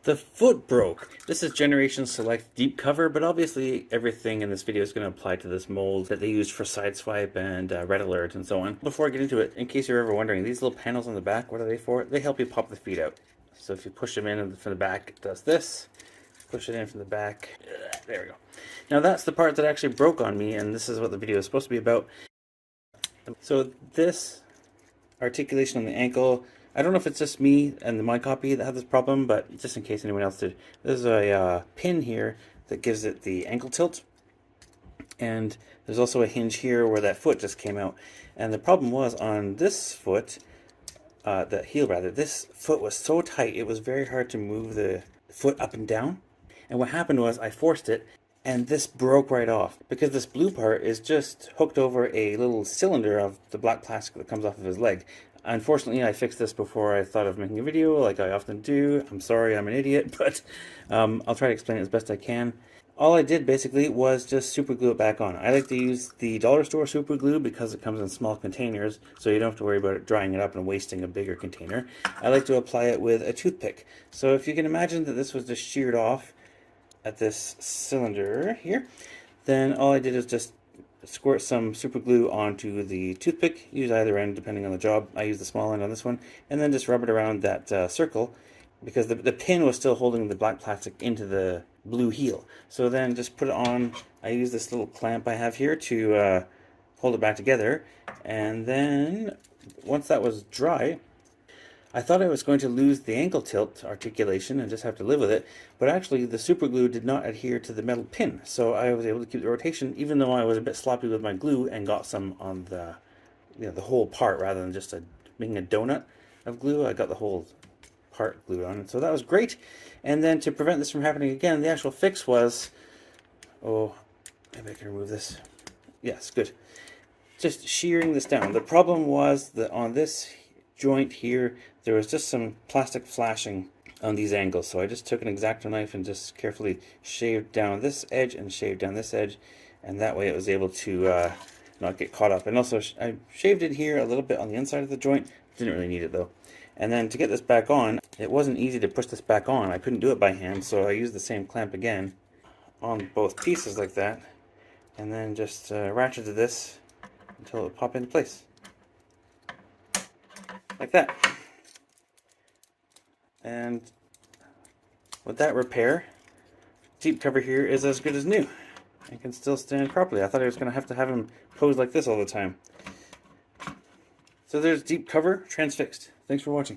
The foot broke. This is Generation Select Deep Cover, but obviously everything in this video is going to apply to this mold that they used for SIDESWIPE and Red Alert and so on. Before I get into it, in case you're ever wondering, these little panels on the back, what are they for? They help you pop the feet out. So if you push them in from the back, it does this. Push it in from the back. There we go. Now that's the part that actually broke on me, and this is what the video is supposed to be about. So this articulation on the ankle, I don't know if it's just me and my copy that had this problem, but just in case anyone else did, there's a pin here that gives it the ankle tilt, and there's also a hinge here where that foot just came out. And the problem was on this foot, the heel rather, this foot was so tight it was very hard to move the foot up and down. And what happened was I forced it, and this broke right off because this blue part is just hooked over a little cylinder of the black plastic that comes off of his leg. Unfortunately, I fixed this before I thought of making a video, like I often do. I'm sorry, I'm an idiot, but I'll try to explain it as best I can. All I did basically was just super glue it back on. I like to use the dollar store super glue because it comes in small containers, so you don't have to worry about it drying it up and wasting a bigger container. I like to apply it with a toothpick. So if you can imagine that this was just sheared off at this cylinder here, then all I did is just squirt some super glue onto the toothpick. Use either end depending on the job. I use the small end on this one, and then just rub it around that circle, because the pin was still holding the black plastic into the blue heel. So then just put it on. I use this little clamp I have here to hold it back together, and then once that was dry, I thought I was going to lose the ankle tilt articulation and just have to live with it, but actually the super glue did not adhere to the metal pin, so I was able to keep the rotation even though I was a bit sloppy with my glue and got some on the the whole part rather than just making a donut of glue. I got the whole part glued on, so that was great. And then to prevent this from happening again, the actual fix was, oh, maybe I can remove this. Yes, good. Just shearing this down. The problem was that on this joint here, there was just some plastic flashing on these angles, so I just took an X-Acto knife and just carefully shaved down this edge and shaved down this edge, and that way it was able to not get caught up. And also I shaved it here a little bit on the inside of the joint. Didn't really need it though. And then to get this back on, it wasn't easy to push this back on. I couldn't do it by hand, so I used the same clamp again on both pieces like that, and then just ratcheted this until it would pop into place. Like that. And with that repair, deep cover here is as good as new. It can still stand properly. I thought I was going to have him pose like this all the time. So there's deep cover transfixed. Thanks for watching.